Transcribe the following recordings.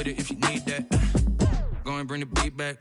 with it if you need that. Go and bring the beat back.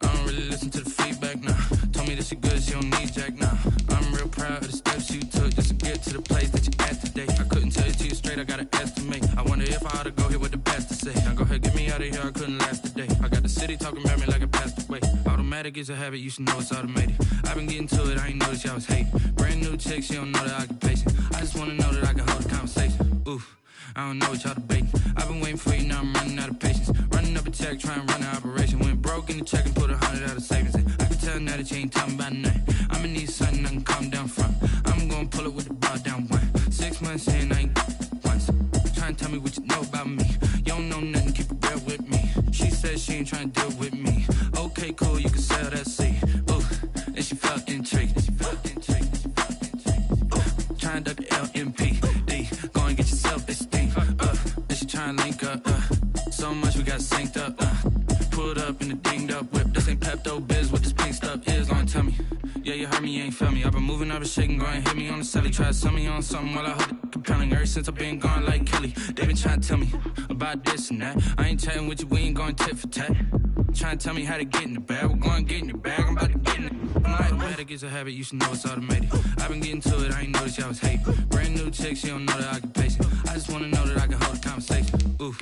I don't really listen to the feedback, nah. Told me that she good, she don't need Jack, nah. I'm real proud of the steps you took just to get to the place that you're at today. I couldn't tell it to you straight, I gotta estimate. I wonder if I ought to go here with the best to say. Now go ahead, get me out of here, I couldn't last a day. I got the city talking about me like I passed away. Automatic is a habit, you should know it's automated. I've been getting to it, I ain't noticed y'all was hating. Brand new chick, she don't know the occupation. I just wanna know that I can hold a conversation. Oof. I don't know what y'all debating. I've been waiting for you, now I'm running out of patience. Running up a check, trying to run an operation. Went broke in the check and put 100 out of savings in. I can tell now that you ain't talking about nothing. I'ma need something I can calm down from. I'm gonna pull it with the bar down one. 6 months in, I ain't once. Trying to tell me what you know about me. You don't know nothing, keep it real with me. She said she ain't trying to deal with me. Okay, cool, you can sell that seed. Ooh, and she felt intrigued. Trying to duck the LMPD. Go and get yourself this thing. And she trying to link up. So much we got synced up. Pulled up in the dinged up whip. This ain't Pepto Biz, what this pink stuff is. Don't tell me. Yeah, you heard me, you ain't felt me. I've been moving, I've been shaking, go and hit me on the celly. Try to sell me on something while I hold it compelling. Ever since I've been gone like Kelly, they been trying to tell me about this and that. I ain't chatting with you, we ain't going tit for tat. Trying to tell me how to get in the bag. We're going to get in the bag, I'm about to get in it. Automatic is a habit, you should know it's automated. I've been getting to it, I ain't noticed y'all was hating. Brand new chick, she don't know the occupation. I just wanna know that I can hold a conversation. Oof,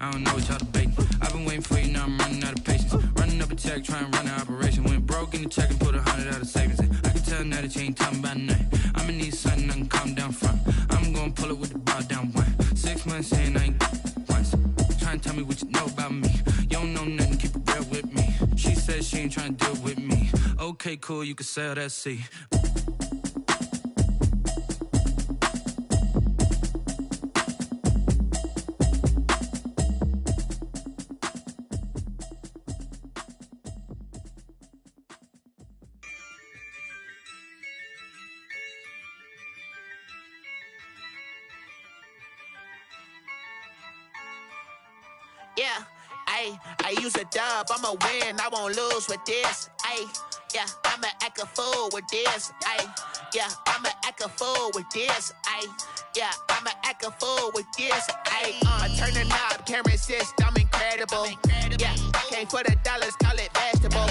I don't know what y'all debating. I've been waiting for you, now I'm running out of patience. Running up a check, trying to run an operation. Went broke in the check and put 100 out of savings in. I can tell now that you ain't talking about nothing. I'ma need something I can calm down from. I'm gonna pull it with the bar down one. 6 months in, I ain't once. Trying to tell me what you know about me. You don't know nothing, keep it real with me. She said she ain't trying to deal with me. Okay, cool, you can sell that seed. Yeah, I use a dub, I'ma win, I won't lose with this. Yeah, I'ma act a fool with this. Yeah, I'ma act a fool with this. Yeah, I'ma act a fool with this. I turn the knob, camera assist, I'm incredible. Yeah, came for the dollars, call it vegetable.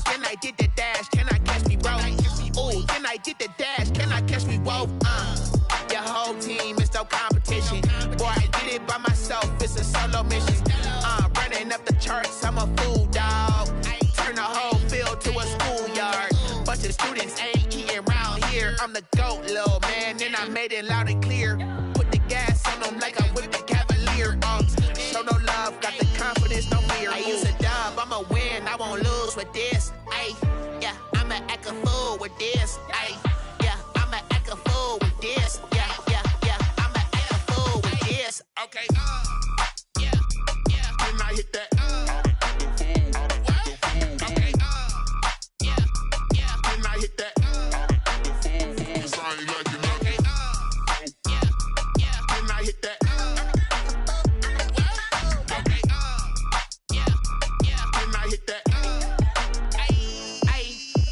Then I did the dash, can I catch me, bro? Ooh, then I did the dash, can I catch me, whoa? Your whole team is no competition. Boy, I did it by myself, it's a solo mission. Running up the charts, I'm a fool, dog. Turn the whole field to a schoolyard. Bunch of students ain't eating round here. I'm the GOAT, little man, and I made it loud and clear. Put the gas on them like I whipped the Cavalier. Show no love, got the confidence, no fear. I use a dub, I'ma win, I won't lose with this. Yeah, I'ma act a fool with this. Yeah, I'ma act a fool with this. Yeah, I'ma act a fool with this. Okay, yeah, can I hit that? Okay, yeah, can I hit that? Cause I ain't like it. Okay, yeah, can I hit that? Okay, yeah, can I hit that?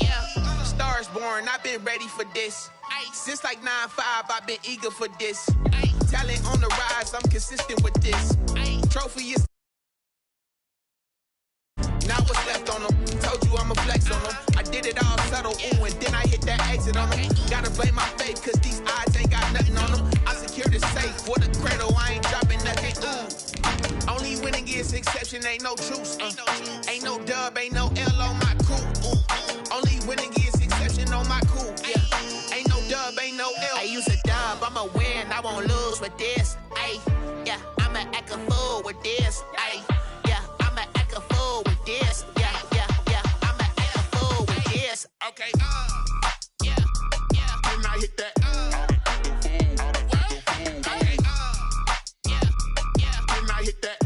Yeah, Stars born, I've been ready for this. Since like 9-5, I've been eager for this. Talent on the rise, I'm consistent with this. Trophy is now what's left on them. Told you I'ma flex on them. I did it all subtle, ooh, and then I hit that exit on them. Gotta blame my faith, cause these odds ain't got nothing on them. I secure the safe for the cradle, I ain't dropping nothing, ooh. Only winning is exception, ain't no truce. Ain't no dub, ain't no L on my crew, ooh. Only winning is exception on my crew, yeah. Ain't no dub, ain't no L. I use a dub, I'ma win, I won't lose with this. Yeah, I'ma act a fool with this. Yeah, I'ma act a fool with this. Yeah, I'ma act a fool with this. Okay, yeah, can I hit that? Okay, yeah, can I hit that?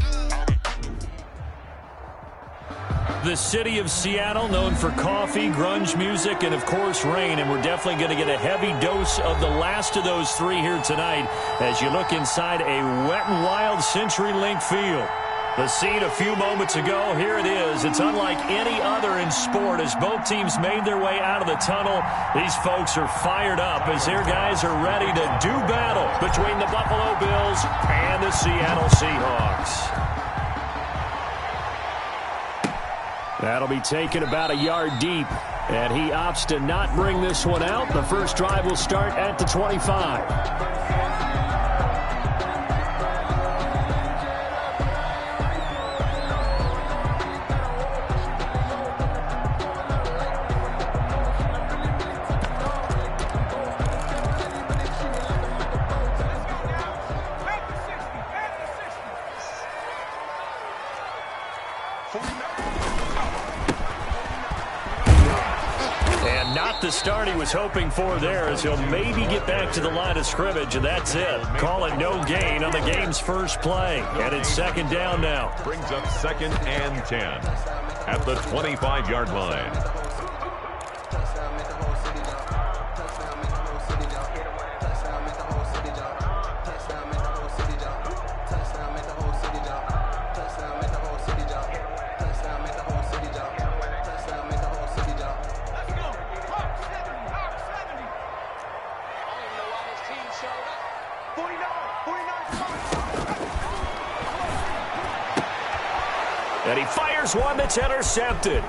The city of Seattle, known for coffee, grunge music, and, of course, rain. And we're definitely going to get a heavy dose of the last of those three here tonight as you look inside a Wet n Wild CenturyLink field. The scene a few moments ago, here it is. It's unlike any other in sport as both teams made their way out of the tunnel. These folks are fired up as their guys are ready to do battle between the Buffalo Bills and the Seattle Seahawks. That'll be taken about a yard deep, and he opts to not bring this one out. The first drive will start at the 25. And not the start he was hoping for there, as he'll maybe get back to the line of scrimmage, and that's it. Call it no gain on the game's first play, and it's second down now. Brings up 2nd and 10 at the 25-yard line. And he fires one that's intercepted.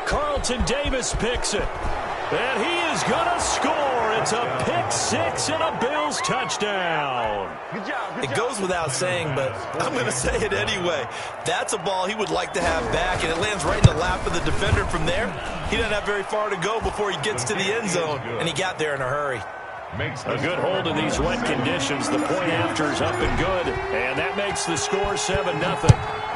Carlton Davis picks it. And he is going to score. It's a pick six and a Bills touchdown. It goes without saying, but I'm going to say it anyway. That's a ball he would like to have back, and it lands right in the lap of the defender from there. He doesn't have very far to go before he gets to the end zone, and he got there in a hurry. A good hold in these wet conditions. The point after is up and good, and that makes the score 7-0.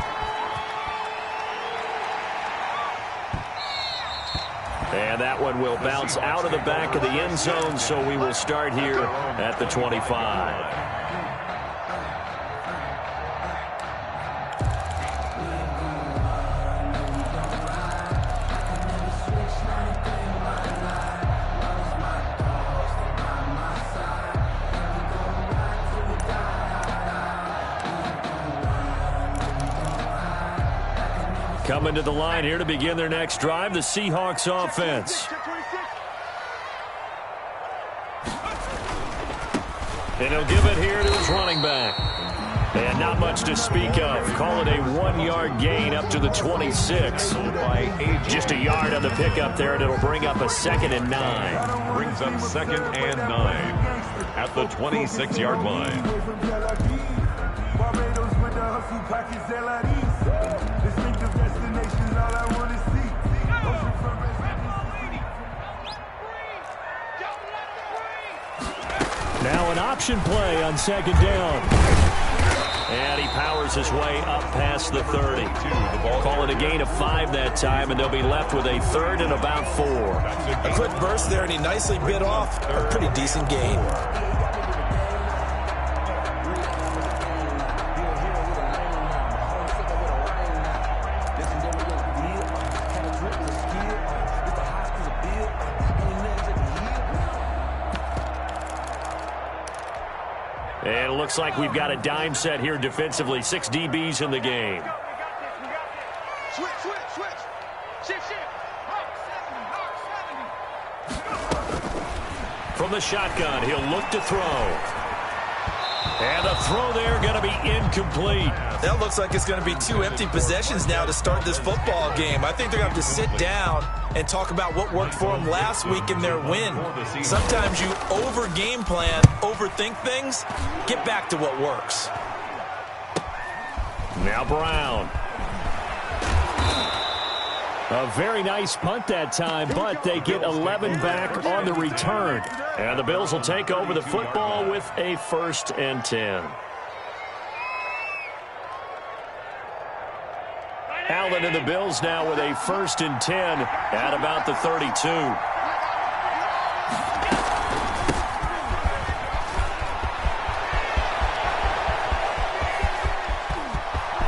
And that one will bounce out of the back of the end zone, so we will start here at the 25. Coming to the line here to begin their next drive, the Seahawks offense. And he'll give it here to his running back. And not much to speak of. Call it a 1-yard gain up to the 26. Just a yard on the pickup there, and it'll bring up a 2nd and 9. Brings up 2nd and 9 at the 26-yard line. Now an option play on 2nd down. And he powers his way up past the 30. Call it a gain of 5 that time, and they'll be left with a 3rd and about 4. A quick burst there, and he nicely bit off a pretty decent gain. And it looks like we've got a dime set here defensively. 6 DBs in the game. Switch. From the shotgun, he'll look to throw. And the throw there going to be incomplete. That looks like it's going to be 2 empty possessions now to start this football game. I think they're going to have to sit down and talk about what worked for them last week in their win. Sometimes you over-game plan, overthink things, get back to what works. Now Brown. A very nice punt that time, but they get 11 back on the return. And the Bills will take over the football with a 1st and 10. Allen and the Bills now with a 1st and 10 at about the 32.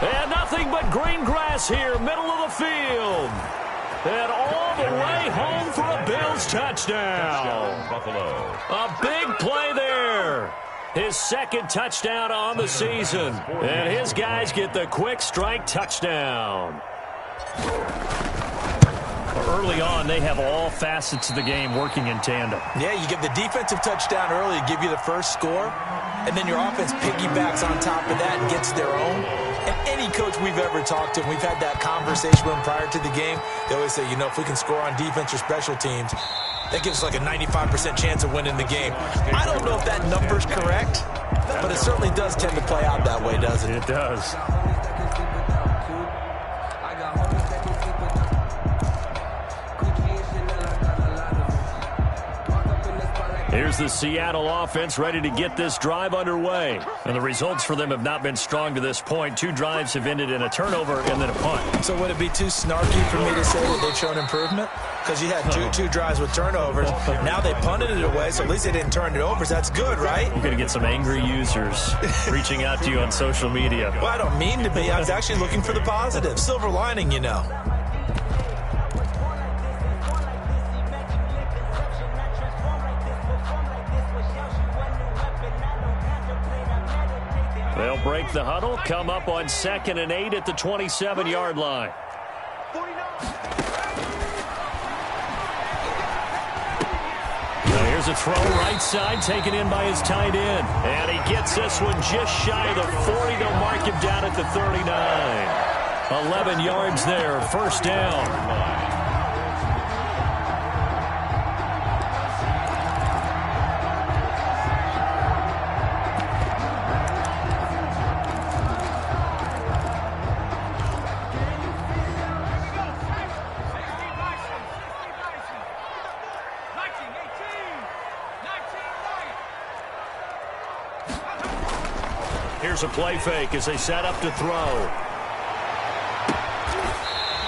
And nothing but green grass here, middle of the field. And all the way home for a Bills touchdown. Buffalo. A big play there. His 2nd touchdown on the season. And his guys get the quick strike touchdown. Early on, they have all facets of the game working in tandem. Yeah, you give the defensive touchdown early, give you the first score, and then your offense piggybacks on top of that and gets their own. And any coach we've ever talked to, and we've had that conversation with them prior to the game, they always say, if we can score on defense or special teams, that gives us like a 95% chance of winning the game. I don't know if that number's correct, but it certainly does tend to play out that way, doesn't it? It does. Here's the Seattle offense ready to get this drive underway. And the results for them have not been strong to this point. 2 drives have ended in a turnover and then a punt. So would it be too snarky for me to say that they've shown improvement? Because you had two drives with turnovers. Now they punted it away, so at least they didn't turn it over. So that's good, right? You're going to get some angry users reaching out to you on social media. Well, I don't mean to be. I was actually looking for the positive. Silver lining, They'll break the huddle, come up on 2nd and 8 at the 27-yard line. Now here's a throw right side, taken in by his tight end. And he gets this one just shy of the 40. They'll mark him down at the 39. 11 yards there, first down. Here's a play fake as they set up to throw.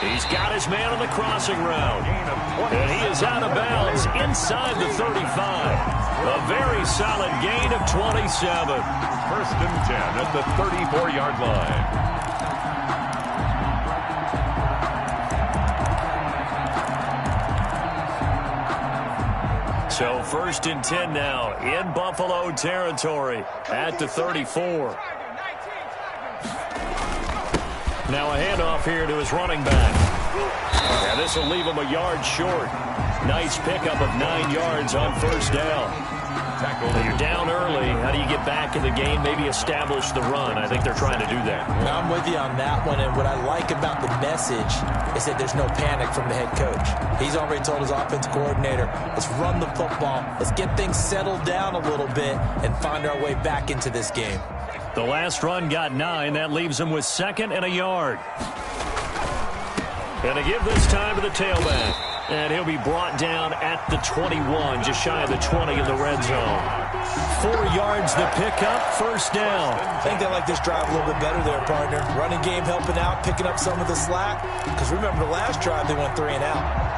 He's got his man on the crossing route. And he is out of bounds inside the 35. A very solid gain of 27. 1st and 10 at the 34-yard line. So 1st and 10 now in Buffalo territory at the 34. Now a handoff here to his running back. And this will leave him a yard short. Nice pickup of 9 yards on 1st down. You're down early. How do you get back in the game? Maybe establish the run. I think they're trying to do that. I'm with you on that one, and what I like about the message is that there's no panic from the head coach. He's already told his offense coordinator, let's run the football, let's get things settled down a little bit and find our way back into this game. The last run got 9. That leaves him with 2nd and a yard. Going to give this time to the tailback. And he'll be brought down at the 21, just shy of the 20 in the red zone. 4 yards the pickup, first down. I think they like this drive a little bit better there, partner. Running game helping out, picking up some of the slack. Because remember the last drive, they went 3 and out.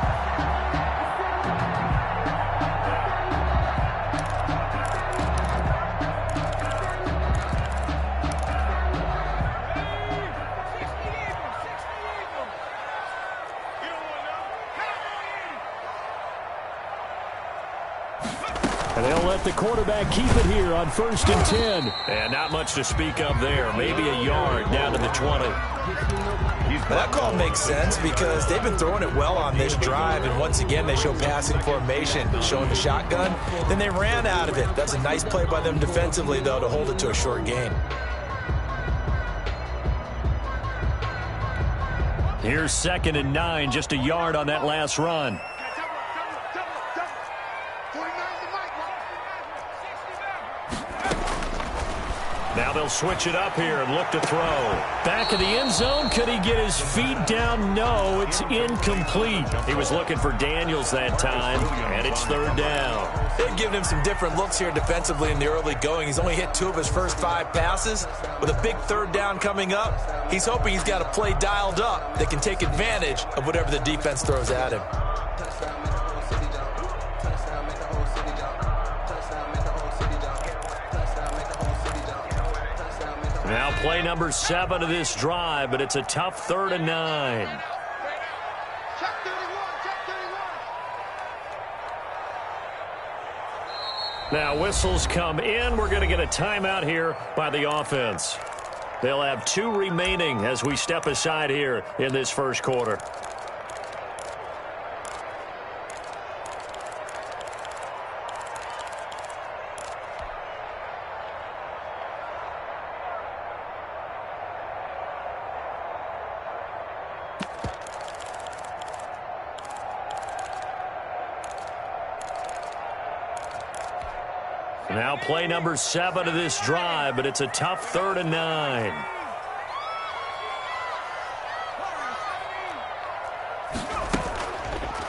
And they'll let the quarterback keep it here on 1st and 10. And not much to speak of there. Maybe a yard down to the 20. That call makes sense because they've been throwing it well on this drive. And once again, they show passing formation, showing the shotgun. Then they ran out of it. That's a nice play by them defensively, though, to hold it to a short gain. Here's 2nd and 9, just a yard on that last run. Now they'll switch it up here and look to throw. Back of the end zone. Could he get his feet down? No, it's incomplete. He was looking for Daniels that time, and it's 3rd down. They've given him some different looks here defensively in the early going. He's only hit 2 of his first 5 passes. With a big 3rd down coming up, he's hoping he's got a play dialed up that can take advantage of whatever the defense throws at him. Now play number 7 of this drive, but it's a tough 3rd and 9. Now whistles come in. We're going to get a timeout here by the offense. They'll have 2 remaining as we step aside here in this first quarter. Now play number 7 of this drive, but it's a tough 3rd and 9.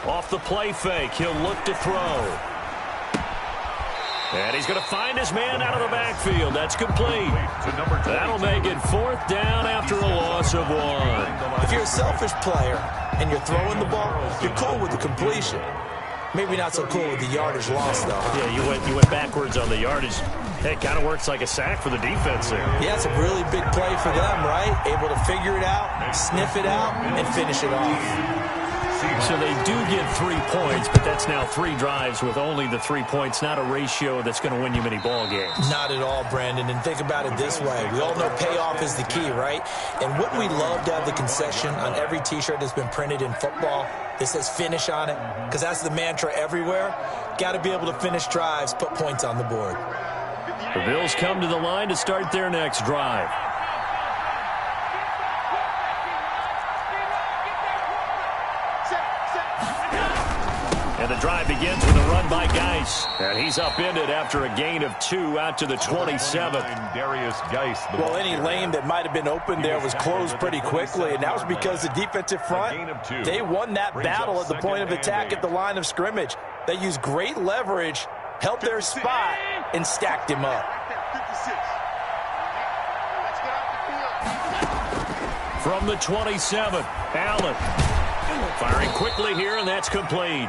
Off the play fake, he'll look to throw. And he's going to find his man out of the backfield. That's complete. That'll make it 4th down after a loss of 1. If you're a selfish player and you're throwing the ball, you're cool with the completion. Maybe not so cool with the yardage loss, though. Huh? Yeah, you went backwards on the yardage. It kind of works like a sack for the defense there. Yeah, it's a really big play for them, right? Able to figure it out, sniff it out, and finish it off. So they do get 3 points, but that's now 3 drives with only the 3 points, not a ratio that's going to win you many ball games. Not at all, Brandon. And think about it this way. We all know payoff is the key, right? And wouldn't we love to have the concession on every T-shirt that's been printed in football that says finish on it? Because that's the mantra everywhere. Got to be able to finish drives, put points on the board. The Bills come to the line to start their next drive. And the drive begins with a run by Geis. And he's upended after a gain of 2 out to the 27. Well, any lane that might have been open there was closed pretty quickly, and that was because the defensive front, they won that battle at the point of attack at the line of scrimmage. They used great leverage, held their spot, and stacked him up. From the 27, Allen. Firing quickly here, and that's complete.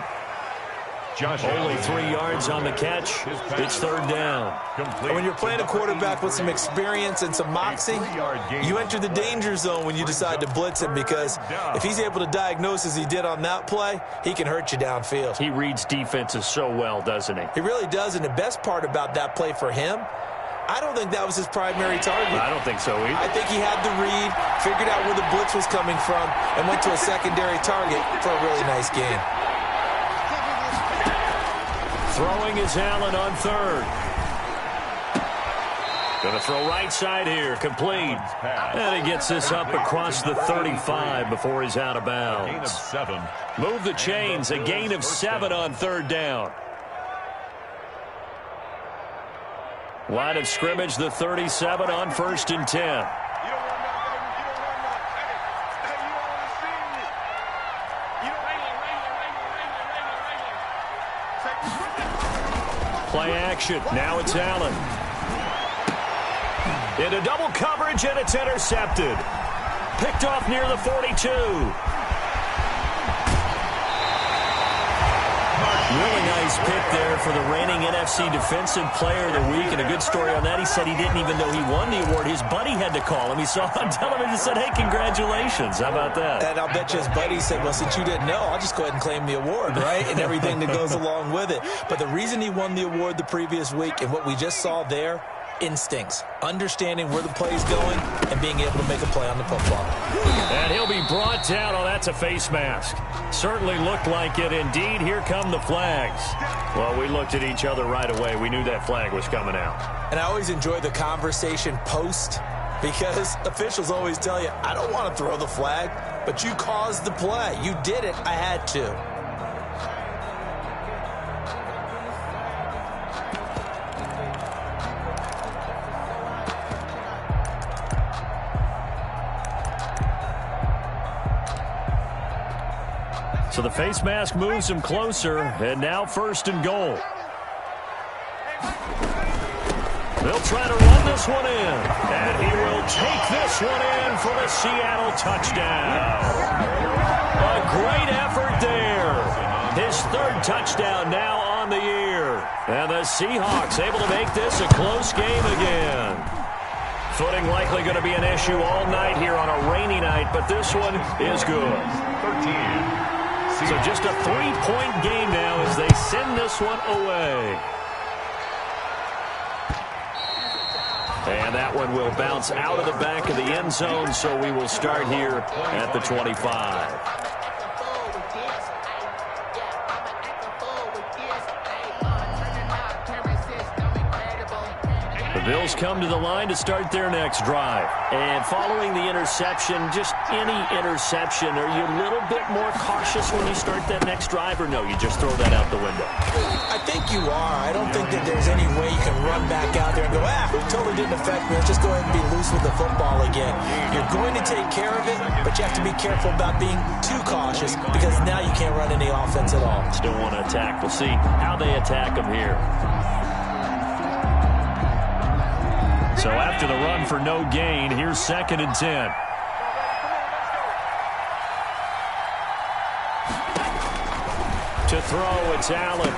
Only 3 yards on the catch. It's 3rd down. And when you're playing a quarterback with some experience and some moxie, you enter the danger zone when you decide to blitz him, because if he's able to diagnose as he did on that play, he can hurt you downfield. He reads defenses so well, doesn't he? He really does, and the best part about that play for him, I don't think that was his primary target. I don't think so either. I think he had the read, figured out where the blitz was coming from, and went to a secondary target for a really nice gain. Throwing is Allen on 3rd. Going to throw right side here, complete. And he gets this up across the 35 before he's out of bounds. Move the chains, a gain of 7 on 3rd down. Line of scrimmage, the 37 on 1st and 10. Play action. Now it's Allen. Into double coverage, and it's intercepted. Picked off near the 42. Really nice pick there for the reigning NFC Defensive Player of the Week, and a good story on that. He said he didn't even know he won the award. His buddy had to call him. He saw it on television and said, hey, congratulations. How about that? And I'll bet you his buddy said, well, since you didn't know, I'll just go ahead and claim the award, right? And everything that goes along with it. But the reason he won the award the previous week, and what we just saw there, instincts, understanding where the play's going, and being able to make a play on the football. And he'll be brought down. Oh, that's a face mask. Certainly looked like it. Indeed, here come the flags. Well, we looked at each other right away. We knew that flag was coming out. And I always enjoy the conversation post, because officials always tell you, I don't want to throw the flag, but you caused the play. You did it. I had to. So the face mask moves him closer, and now 1st and goal. They'll try to run this one in, and he will take this one in for the Seattle touchdown. A great effort there. His 3rd touchdown now on the year. And the Seahawks able to make this a close game again. Footing likely going to be an issue all night here on a rainy night, but this one is good. 13. So just a 3-point game now as they send this one away. And that one will bounce out of the back of the end zone, so we will start here at the 25. The Bills come to the line to start their next drive. And following the interception, just any interception, are you a little bit more cautious when you start that next drive, or no, you just throw that out the window? I think you are. I don't think that there's any way you can run back out there and go, it totally didn't affect me. Let's just go ahead and be loose with the football again. You're going to take care of it, but you have to be careful about being too cautious because now you can't run any offense at all. Still want to attack. We'll see how they attack them here. So after the run for no gain, here's 2nd and 10. To throw, it's Allen.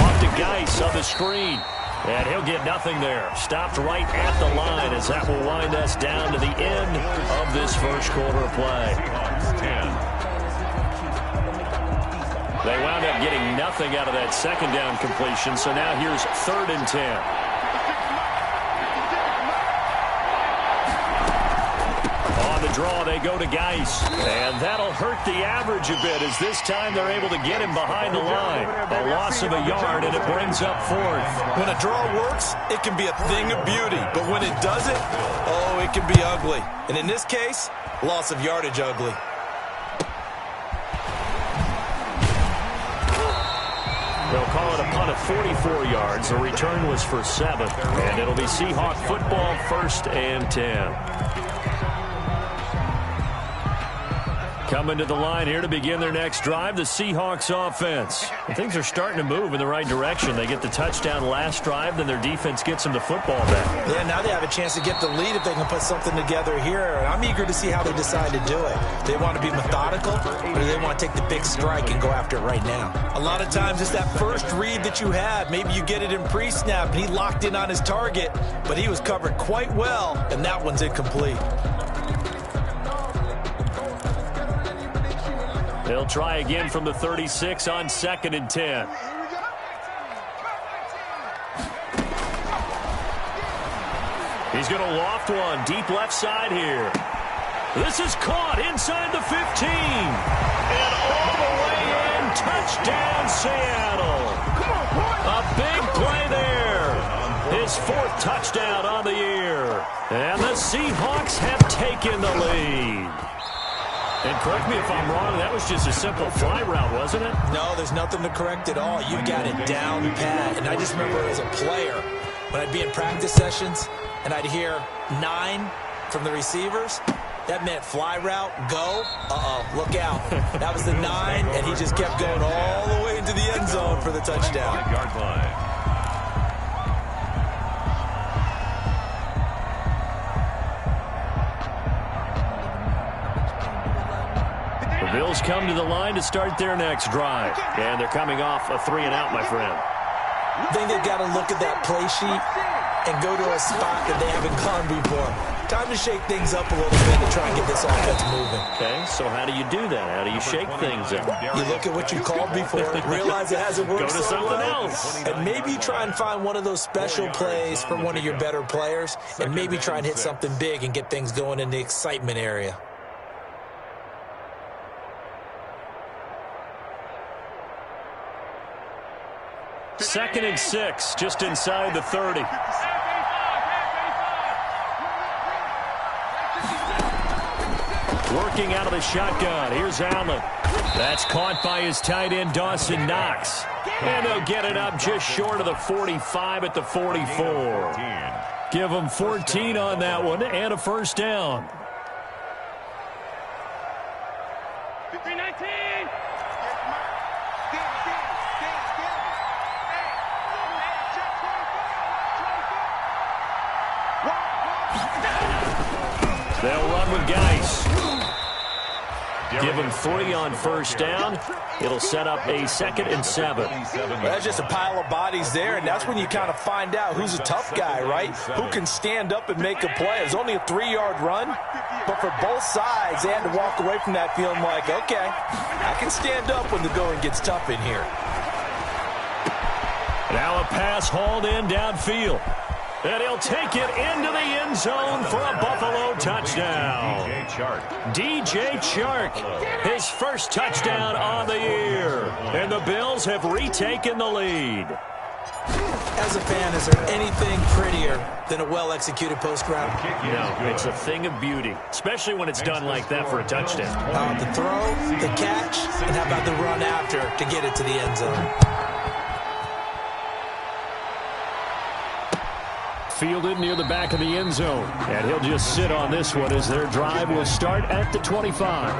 Off to Geis on the screen. And he'll get nothing there. Stopped right at the line as that will wind us down to the end of this first quarter of play. They wound up getting nothing out of that second down completion, so now here's 3rd and 10. Draw, they go to Geis, and that'll hurt the average a bit as this time they're able to get him behind the line. A loss of a yard, and it brings up 4th. When a draw works, it can be a thing of beauty, but when it doesn't, it can be ugly. And in this case, loss of yardage ugly. They'll call it a punt of 44 yards. The return was for 7, and it'll be Seahawk football, 1st and 10. Coming to the line here to begin their next drive, the Seahawks offense. And things are starting to move in the right direction. They get the touchdown last drive, then their defense gets them the football back. Yeah, now they have a chance to get the lead if they can put something together here. And I'm eager to see how they decide to do it. They want to be methodical, or do they want to take the big strike and go after it right now? A lot of times it's that first read that you have. Maybe you get it in pre-snap, and he locked in on his target, but he was covered quite well, and that one's incomplete. They'll try again from the 36 on 2nd and 10. He's going to loft one deep left side here. This is caught inside the 15. And all the way in, touchdown Seattle. A big play there. His 4th touchdown on the year. And the Seahawks have taken the lead. And correct me if I'm wrong, that was just a simple fly route, wasn't it? No, there's nothing to correct at all. You got it down pat. And I just remember as a player, when I'd be in practice sessions and I'd hear 9 from the receivers, that meant fly route, go, look out. That was the 9, and he just kept going all the way into the end zone for the touchdown. Yard line. The Bills come to the line to start their next drive. And they're coming off a 3-and-out, my friend. I think they've got to look at that play sheet and go to a spot that they haven't gone before. Time to shake things up a little bit to try and get this offense moving. Okay, so how do you do that? How do you shake things up? You look at what you called before, realize it hasn't worked Go to something else. and maybe try and find one of those special plays from one of your better players, and maybe try and hit something big and get things going in the excitement area. Second and 6, just inside the 30. Working out of the shotgun. Here's Allen. That's caught by his tight end, Dawson Knox. And they'll get it up just short of the 45 at the 44. Give them 14 on that one and a first down. 19. They'll run with Geis. Give him 3 on first down. It'll set up a 2nd and 7. Well, that's just a pile of bodies there, and that's when you kind of find out who's a tough guy, right? Who can stand up and make a play. It was only a 3-yard run, but for both sides, they had to walk away from that feeling like, okay, I can stand up when the going gets tough in here. Now a pass hauled in downfield. And he'll take it into the end zone for a Buffalo touchdown. DJ Chark, his first touchdown on the year. And the Bills have retaken the lead. As a fan, is there anything prettier than a well-executed post route? No, it's a thing of beauty, especially when it's done like that for a touchdown. How about the throw, the catch, and how about the run after to get it to the end zone? Fielded near the back of the end zone. And he'll just sit on this one as their drive will start at the 25.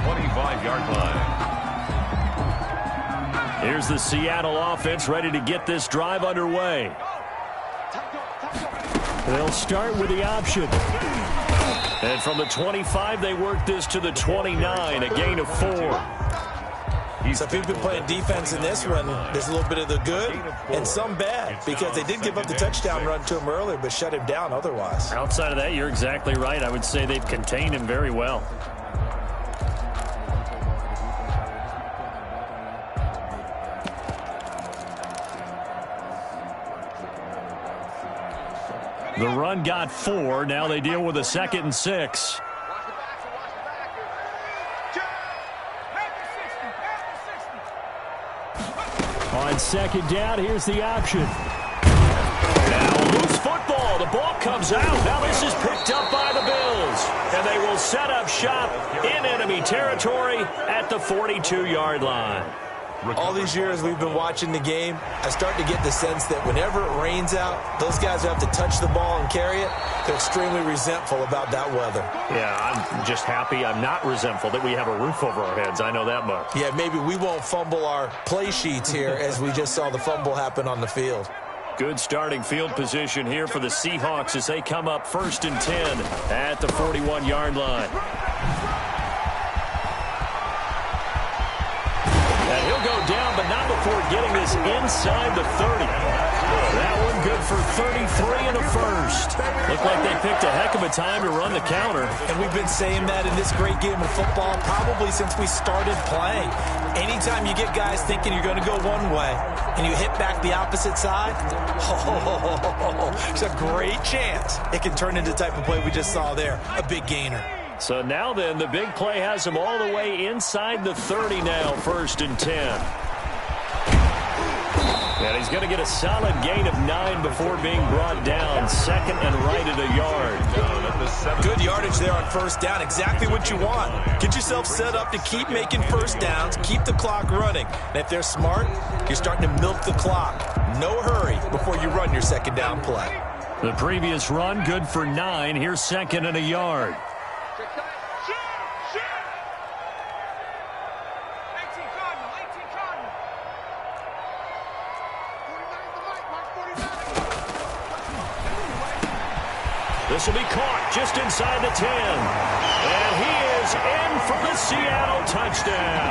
25-yard line. Here's the Seattle offense ready to get this drive underway. They'll start with the option. And from the 25, they work this to the 29, a gain of 4. So if you've been playing defense in this one, there's a little bit of the good and some bad, because they did give up the touchdown run to him earlier, but shut him down otherwise. Outside of that, you're exactly right. I would say they've contained him very well. The run got 4. Now they deal with a 2nd and 6. On 2nd down, here's the option. Now loose football. The ball comes out. Now this is picked up by the Bills. And they will set up shop in enemy territory at the 42-yard line. All these years we've been watching the game, I start to get the sense that whenever it rains out, those guys who have to touch the ball and carry it, they're extremely resentful about that weather. Yeah, I'm just happy I'm not resentful that we have a roof over our heads. I know that much. Yeah, maybe we won't fumble our play sheets here as we just saw the fumble happen on the field. Good starting field position here for the Seahawks as they come up 1st and 10 at the 41-yard line. And he'll go down, but not before getting this inside the 30. That one good for 33 and a first. Looked like they picked a heck of a time to run the counter. And we've been saying that in this great game of football probably since we started playing. Anytime you get guys thinking you're going to go one way and you hit back the opposite side, it's a great chance it can turn into the type of play we just saw there, a big gainer. So now then, the big play has him all the way inside the 30 now, 1st and 10. And he's going to get a solid gain of 9 before being brought down. 2nd and right at a yard. Good yardage there on 1st down. Exactly what you want. Get yourself set up to keep making 1st downs, keep the clock running. And if they're smart, you're starting to milk the clock. No hurry before you run your 2nd down play. The previous run, good for 9. Here's 2nd and a yard. This will be caught just inside the 10. And he is in for the Seattle touchdown.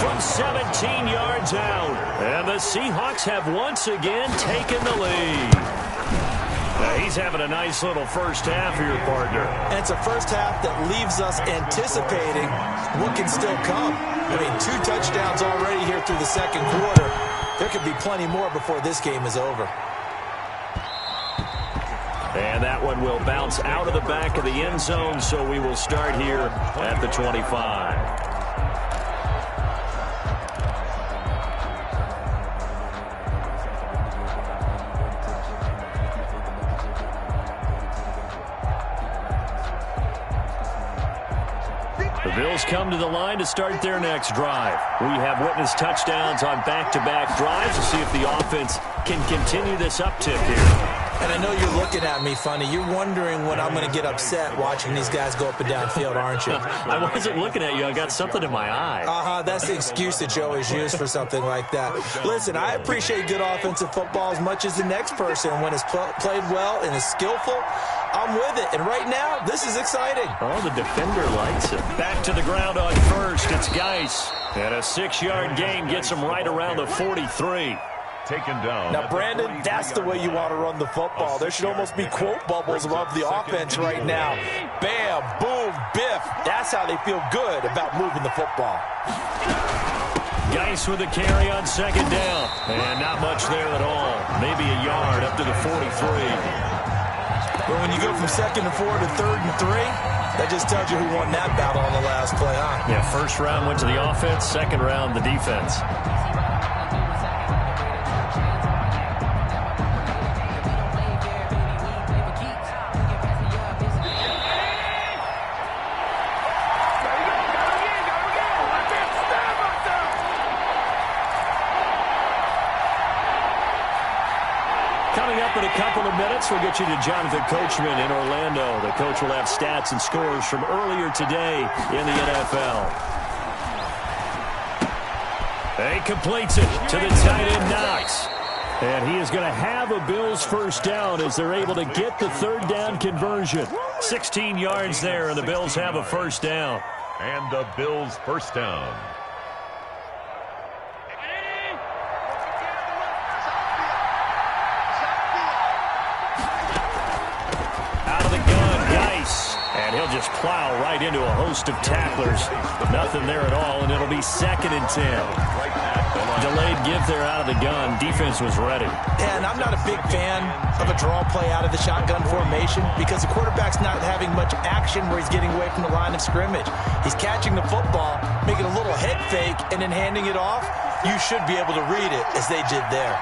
From 17 yards out. And the Seahawks have once again taken the lead. Now he's having a nice little first half here, partner. And it's a first half that leaves us anticipating what can still come. I mean, 2 touchdowns already here through the 2nd quarter. There could be plenty more before this game is over. And that one will bounce out of the back of the end zone, so we will start here at the 25. The Bills come to the line to start their next drive. We have witnessed touchdowns on back-to-back drives to see if the offense can continue this uptick here. And I know you're looking at me funny. You're wondering when I'm going to get upset watching these guys go up and down field, aren't you? I wasn't looking at you. I got something in my eye. That's the excuse that you always use for something like that. Listen, I appreciate good offensive football as much as the next person. When it's played well and is skillful, I'm with it. And right now, this is exciting. Oh, the defender likes it. Back to the ground on 1st. It's Geis. And a 6-yard gain gets him right around the 43. Taken down. Now, Brandon, that's the way you want to run the football. There should almost be quote bubbles above the offense right now. Bam, boom, biff. That's how they feel good about moving the football. Geis with a carry on 2nd down. And not much there at all. Maybe a yard up to the 43. But when you go from 2nd and 4 to 3rd and 3, that just tells you who won that battle on the last play, huh? Yeah, 1st round went to the offense, 2nd round the defense. couple of minutes, we'll get you to Jonathan Coachman in Orlando. The coach will have stats and scores from earlier today in the NFL. He completes it to the tight end, Knox. And he is going to have a Bills first down as they're able to get the third down conversion. 16 yards there, and the Bills have a first down. And the Bills first down. Out of the gun, Geis. And he'll just plow right into a host of tacklers. Nothing there at all, and it'll be 2nd and 10. Delayed give there out of the gun. Defense was ready. Yeah, and I'm not a big fan of a draw play out of the shotgun formation because the quarterback's not having much action where he's getting away from the line of scrimmage. He's catching the football, making a little head fake, and then handing it off. You should be able to read it as they did there.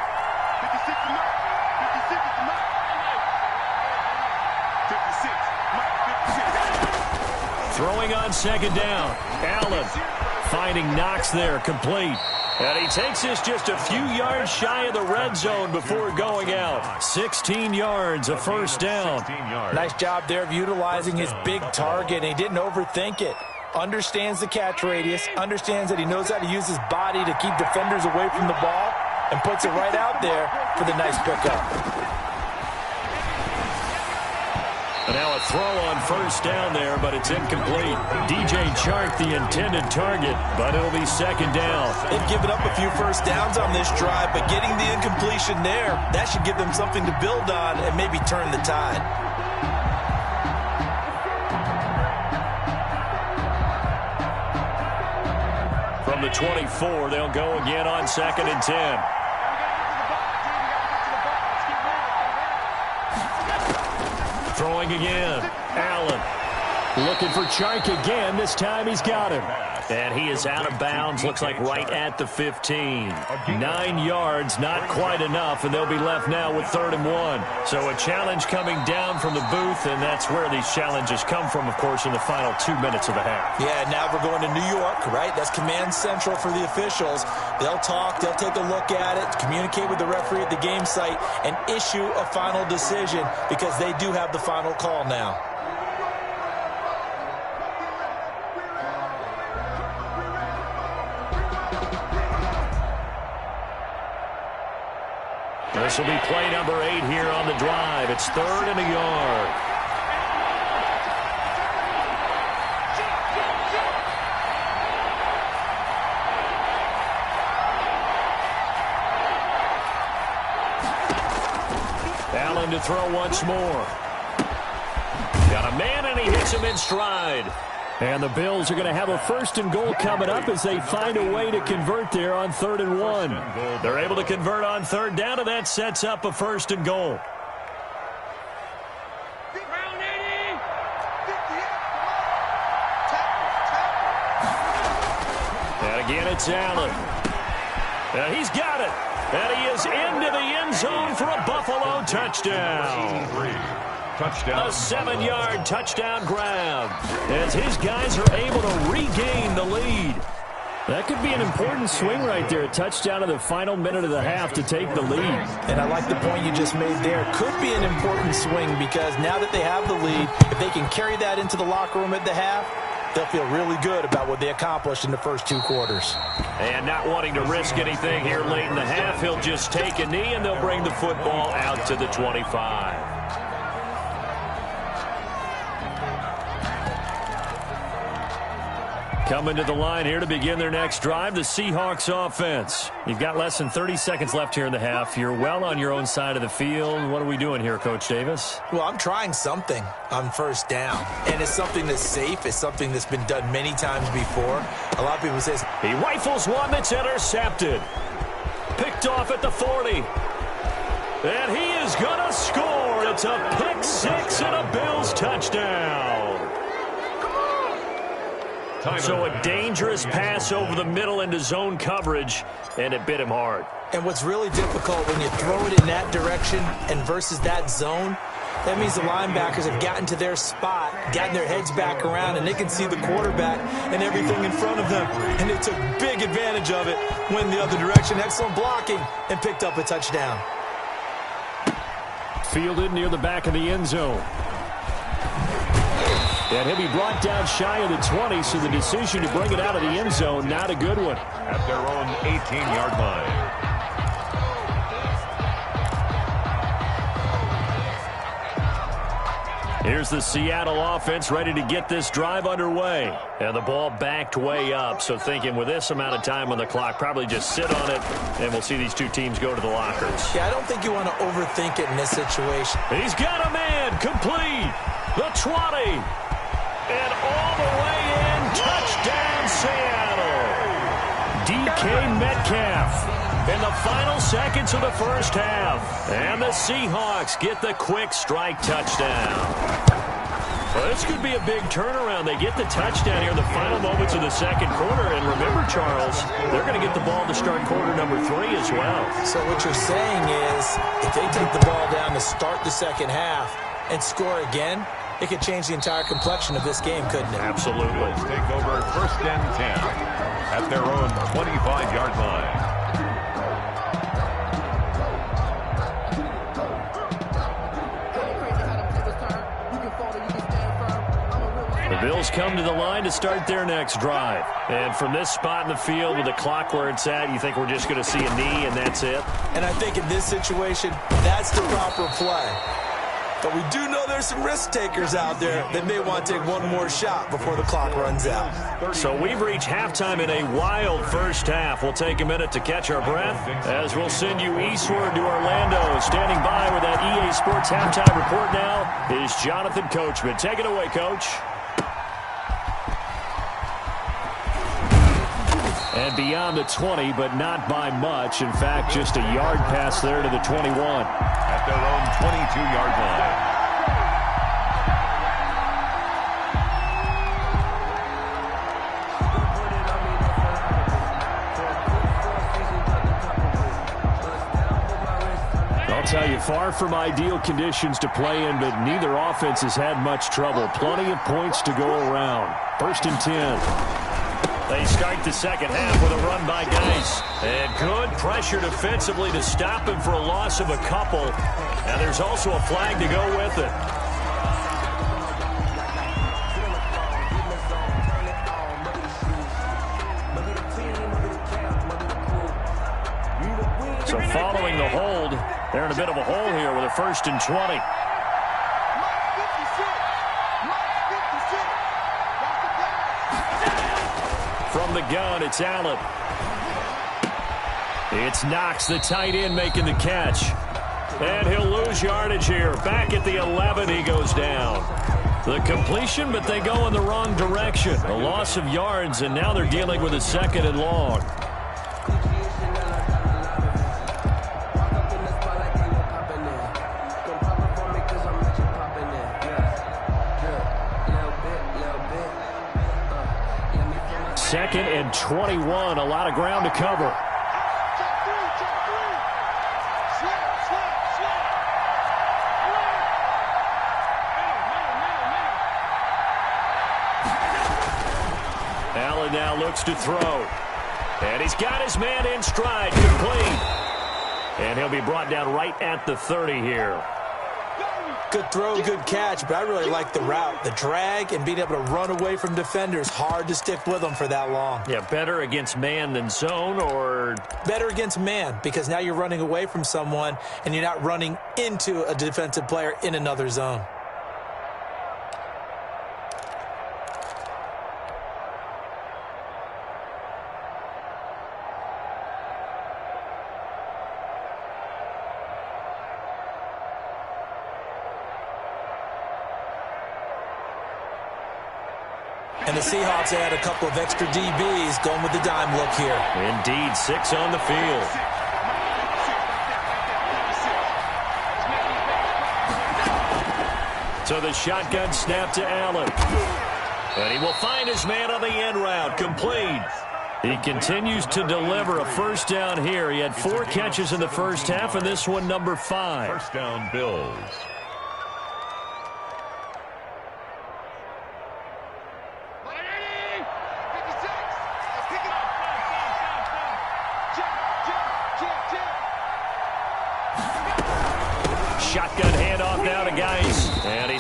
Throwing on 2nd down. Allen finding Knox there, complete. And he takes this just a few yards shy of the red zone before going out. 16 yards, a first down. Nice job there of utilizing his big target, and he didn't overthink it. Understands the catch radius, understands that he knows how to use his body to keep defenders away from the ball, and puts it right out there for the nice pickup. And now a throw on first down there, but it's incomplete. DJ Chark, the intended target, but it'll be 2nd down. They've given up a few first downs on this drive, but getting the incompletion there, that should give them something to build on and maybe turn the tide. From the 24, they'll go again on 2nd and 10. Throwing again. Allen looking for Chark again. This time he's got him. And he is out of bounds. Looks like right at the 15. 9 yards, not quite enough, and they'll be left now with 3rd and 1. So a challenge coming down from the booth, and that's where these challenges come from, of course, in the final 2 minutes of the half. Yeah, now we're going to New York, right? That's command central for the officials. They'll talk, they'll take a look at it, communicate with the referee at the game site, and issue a final decision because they do have the final call now. This will be play number 8 here on the drive. It's 3rd and a yard. Allen to throw once more. Got a man, and he hits him in stride. And the Bills are going to have a 1st and goal coming up as they find a way to convert there on 3rd and 1. They're able to convert on 3rd down, and that sets up a 1st and goal. And again, it's Allen. And he's got it. And he is into the end zone for a Buffalo touchdown. Touchdown. A 7-yard touchdown grab as his guys are able to regain the lead. That could be an important swing right there. A touchdown in the final minute of the half to take the lead. And I like the point you just made there. Could be an important swing because now that they have the lead, if they can carry that into the locker room at the half, they'll feel really good about what they accomplished in the first 2 quarters. And not wanting to risk anything here late in the half, he'll just take a knee and they'll bring the football out to the 25. Coming to the line here to begin their next drive, the Seahawks offense. You've got less than 30 seconds left here in the half. You're well on your own side of the field. What are we doing here, Coach Davis? Well, I'm trying something on 1st down. And it's something that's safe. It's something that's been done many times before. A lot of people say... He rifles one that's intercepted. Picked off at the 40. And he is going to score. It's a pick 6 and a Bills touchdown. So a dangerous pass over the middle into zone coverage, and it bit him hard. And what's really difficult when you throw it in that direction and versus that zone, that means the linebackers have gotten to their spot, gotten their heads back around, and they can see the quarterback and everything in front of them. And they took big advantage of it, went the other direction, excellent blocking, and picked up a touchdown. fielded near the back of the end zone. And he'll be brought down shy of the 20, so the decision to bring it out of the end zone, not a good one. At their own 18-yard line. Here's the Seattle offense ready to get this drive underway. And the ball backed way up, so thinking with this amount of time on the clock, probably just sit on it, and we'll see these two teams go to the lockers. Yeah, I don't think you want to overthink it in this situation. He's got a man, complete, the 20, and all the way in, touchdown Seattle. DK Metcalf in the final seconds of the first half. And the Seahawks get the quick strike touchdown. Well, this could be a big turnaround. They get the touchdown here in the final moments of the second quarter. And remember, Charles, they're going to get the ball to start quarter number 3 as well. So what you're saying is if they take the ball down to start the second half and score again, it could change the entire complexion of this game, couldn't it? Absolutely. Bills take over 1st and 10 at their own 25-yard line. The Bills come to the line to start their next drive. And from this spot in the field with the clock where it's at, you think we're just going to see a knee and that's it? And I think in this situation, that's the proper play. But we do know there's some risk takers out there that may want to take one more shot before the clock runs out. So we've reached halftime in a wild first half. We'll take a minute to catch our breath as we'll send you eastward to Orlando. Standing by with that EA Sports halftime report now is Jonathan Coachman. Take it away, Coach. And beyond the 20, but not by much. In fact, just a yard pass there to the 21. At their own 22-yard line. I'll tell you, far from ideal conditions to play in, but neither offense has had much trouble. Plenty of points to go around. 1st and 10. They start the second half with a run by Geis. And good pressure defensively to stop him for a loss of a couple. And there's also a flag to go with it. So following the hold, they're in a bit of a hole here with a 1st and 20. From the gun, it's Allen. It's Knox, the tight end, making the catch. And he'll lose yardage here. Back at the 11, he goes down. The completion, but they go in the wrong direction. A loss of yards, and now they're dealing with a 2nd and long. Second and 21, a lot of ground to cover. Allen now looks to throw. And he's got his man in stride, complete. And he'll be brought down right at the 30 here. Good throw, good catch, but I really like the route. The drag and being able to run away from defenders, hard to stick with them for that long. Yeah, better against man than zone, or? Better against man, because now you're running away from someone and you're not running into a defensive player in another zone. And the Seahawks add a couple of extra DBs going with the dime look here. Indeed, 6 on the field. So the shotgun snap to Allen. And he will find his man on the end route, complete. He continues to deliver a first down here. He had 4 catches in the first half, and this one number 5. First down, Bills. Shotgun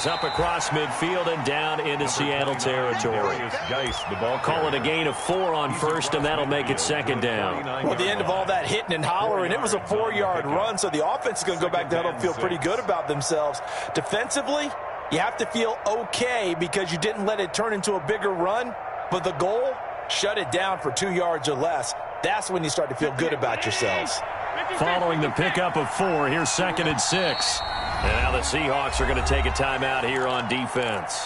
is up across midfield and down into Seattle territory. Call it a gain of 4 on first, and that'll make it second down. Well, at the end of all that hitting and hollering, it was a 4-yard run, so the offense is going to go back down and feel pretty good about themselves. Defensively, you have to feel okay because you didn't let it turn into a bigger run, but the goal, shut it down for 2 yards or less. That's when you start to feel good about yourselves. Following the pickup of 4, here's 2nd and 6. And now the Seahawks are going to take a timeout here on defense.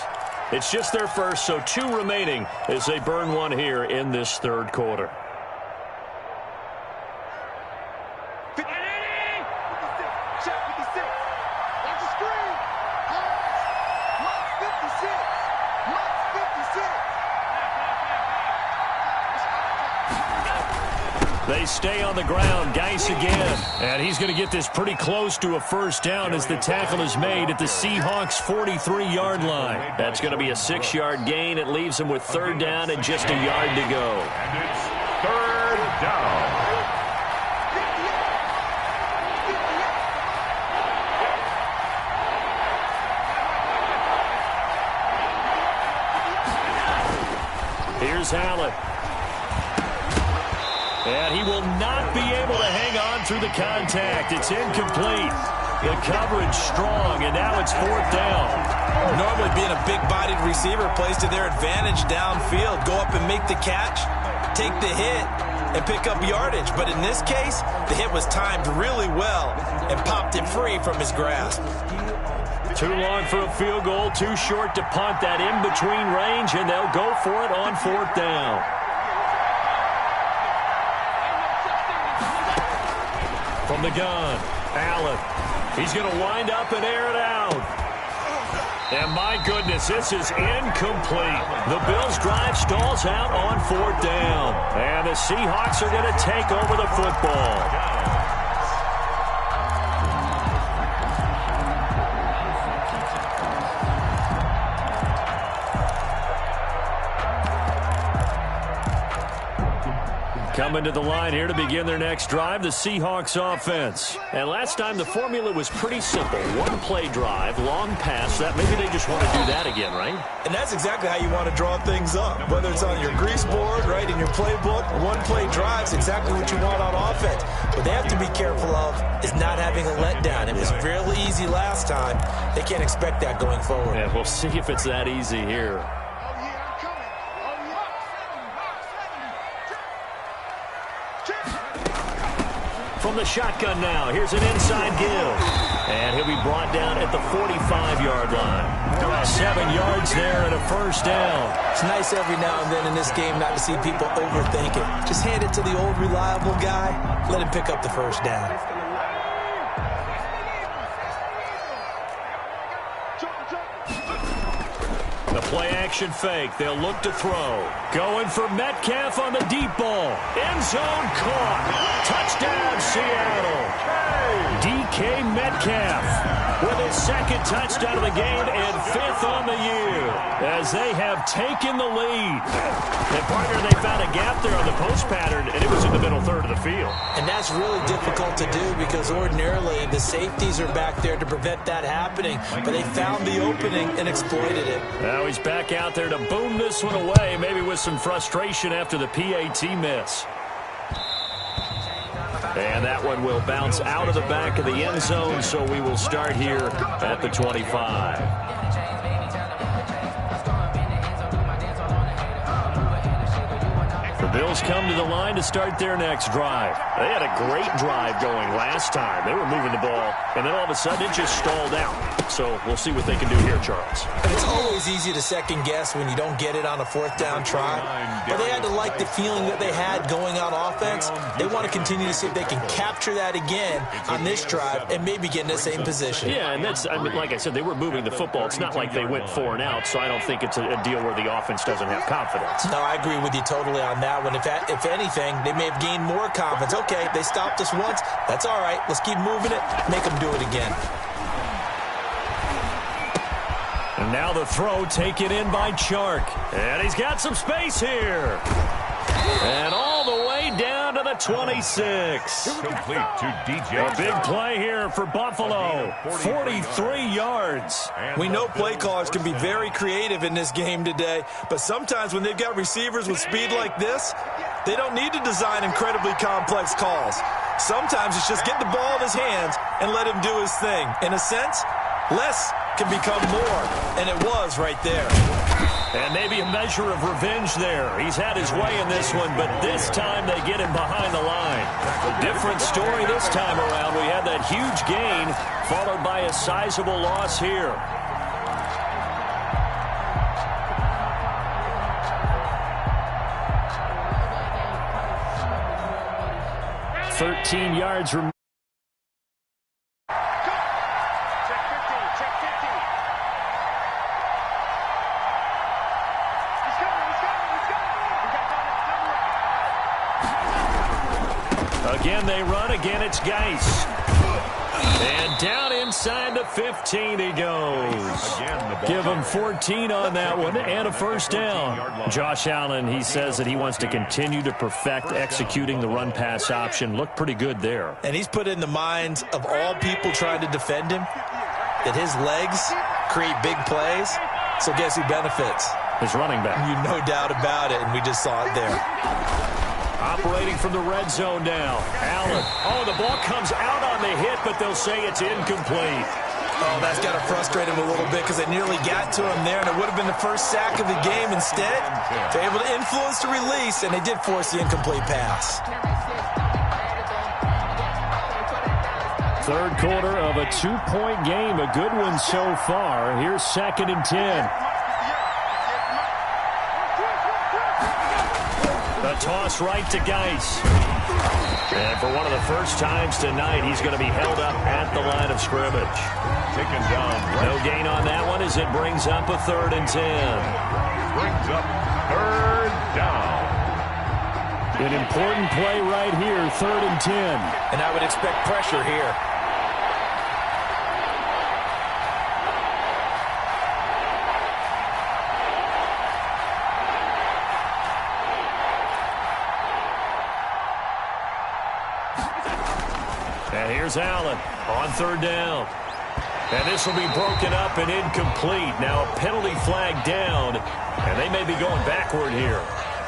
It's just their first, so 2 remaining as they burn 1 here in this third quarter. They stay on the ground. Geis again. And he's going to get this pretty close to a first down as the tackle is made at the Seahawks' 43-yard line. That's going to be a 6-yard gain. It leaves him with 3rd down and just a yard to go. And it's 3rd down. Here's Allen. And he will not be able to hang on through the contact. It's incomplete. The coverage strong, and now it's 4th down. Normally being a big-bodied receiver plays to their advantage downfield. Go up and make the catch, take the hit, and pick up yardage. But in this case, the hit was timed really well and popped it free from his grasp. Too long for a field goal, too short to punt. That in-between range, and they'll go for it on 4th down. From the gun, Allen. He's going to wind up and air it out. And my goodness, this is incomplete. The Bills' drive stalls out on 4th down. And the Seahawks are going to take over the football. Coming to the line here to begin their next drive, the Seahawks offense. And last time the formula was pretty simple. 1-play drive, long pass. That maybe they just want to do that again, right? And that's exactly how you want to draw things up. Whether it's on your grease board, right, in your playbook, 1-play drive is exactly what you want on offense. What they have to be careful of is not having a letdown. It was fairly easy last time. They can't expect that going forward. Yeah, we'll see if it's that easy here. From the shotgun now, here's an inside give. And he'll be brought down at the 45-yard line. 7 yards there and a first down. It's nice every now and then in this game not to see people overthink it. Just hand it to the old reliable guy. Let him pick up the first down. The play-action fake. They'll look to throw. Going for Metcalf on the deep ball. End zone caught. Touchdown, Seattle. DK Metcalf with his 2nd touchdown of the game and 5th on the year as they have taken the lead. And partner, they found a gap there on the post pattern, and it was in the middle third of the field. And that's really difficult to do because ordinarily the safeties are back there to prevent that happening. But they found the opening and exploited it. Now he's back out there to boom this one away, maybe with some frustration after the PAT miss. And that one will bounce out of the back of the end zone, so we will start here at the 25. The Bills come to the line to start their next drive. They had a great drive going last time. They were moving the ball, and then all of a sudden it just stalled out. So we'll see what they can do here, Charles. And it's always easy to second guess when you don't get it on a 4th down try. But they had to like the feeling that they had going on offense. They want to continue to see if they can capture that again on this drive and maybe get in the same position. Yeah, and that's, I mean, like I said, they were moving the football. It's not like they went 4 and out, so I don't think it's a deal where the offense doesn't have confidence. No, I agree with you totally on that one. If anything, they may have gained more confidence. Okay, they stopped us once. That's all right. Let's keep moving it. Make them do it again. And now the throw taken in by Chark. And he's got some space here. And all the way down to the 26. Complete to DJ. A big play here for Buffalo. 43 yards. We know play callers can be very creative in this game today, but sometimes when they've got receivers with speed like this, they don't need to design incredibly complex calls. Sometimes it's just get the ball in his hands and let him do his thing. In a sense, less can become more, and it was right there. And maybe a measure of revenge there. He's had his way in this one, but this time they get him behind the line. A different story this time around. We had that huge gain followed by a sizable loss here. 13 yards remaining. Again, they run. Again, it's Geis. And down inside the 15 he goes. Give him 14 on that one and a first down. Josh Allen, he says that he wants to continue to perfect executing the run-pass option. Looked pretty good there. And he's put in the minds of all people trying to defend him that his legs create big plays. So guess who benefits? His running back. You no doubt about it, and we just saw it there. Operating from the red zone now. Allen. Oh, the ball comes out on the hit, but they'll say it's incomplete. Oh, that's got to frustrate him a little bit because they nearly got to him there, and it would have been the first sack of the game. Instead, they're able to influence the release, and they did force the incomplete pass. Third quarter of a 2-point game. A good one so far. Here's 2nd and 10. The toss right to Geis. And for one of the first times tonight, he's going to be held up at the line of scrimmage. Taken down. No gain on that one as it brings up a 3rd and 10. Brings up 3rd down. An important play right here, 3rd and 10. And I would expect pressure here. And here's Allen on 3rd down. And this will be broken up and incomplete. Now a penalty flag down, and they may be going backward here.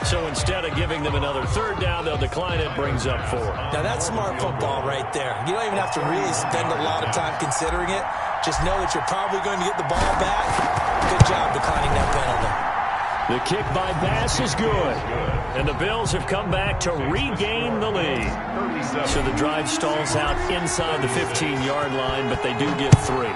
So instead of giving them another 3rd down, they'll decline it, brings up 4. Now that's smart football right there. You don't even have to really spend a lot of time considering it. Just know that you're probably going to get the ball back. Good job declining that penalty. The kick by Bass is good. And the Bills have come back to regain the lead. So the drive stalls out inside the 15-yard line, but they do get 3.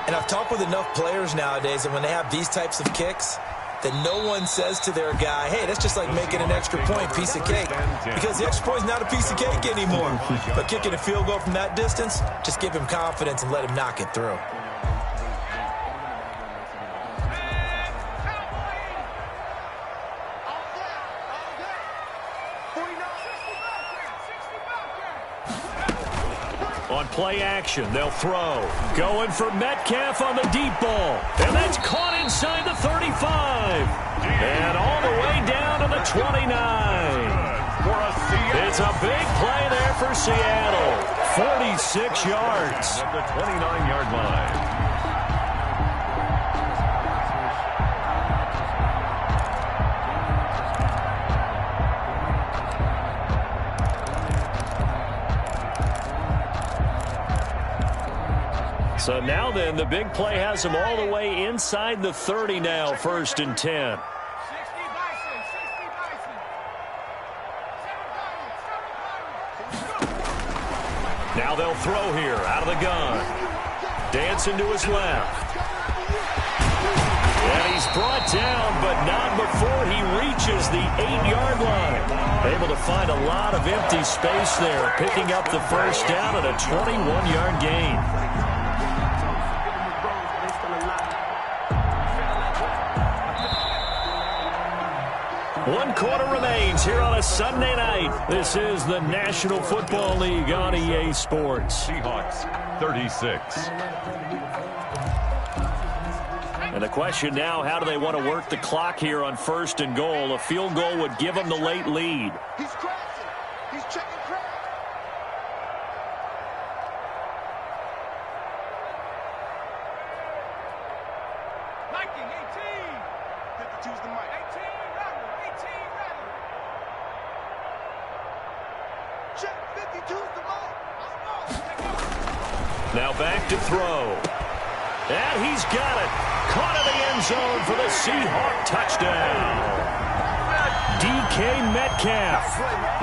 And I've talked with enough players nowadays that when they have these types of kicks, that no one says to their guy, hey, that's just like making an extra point, piece of cake. Because the extra point is not a piece of cake anymore. But kicking a field goal from that distance, just give him confidence and let him knock it through. On play action, they'll throw. Going for Metcalf on the deep ball. And that's caught inside the 35. And all the way down to the 29. It's a big play there for Seattle. 46 yards. At the 29-yard line. So now then, the big play has them all the way inside the 30 now, 1st and 10. Now they'll throw here out of the gun. Dancing to his left. And he's brought down, but not before he reaches the 8-yard line. Able to find a lot of empty space there, picking up the first down at a 21-yard gain. 1 quarter remains here on a Sunday night. This is the National Football League on EA Sports. Seahawks 36. And the question now, how do they want to work the clock here on 1st and goal? A field goal would give them the late lead. He's crashing. He's checking crash. Liking 18. 52's the mic. 18 Rattler. 18 Rattler. Check. 52's the mic. Now back to throw. And he's got it. Caught in the end zone for the Seahawk touchdown. DK Metcalf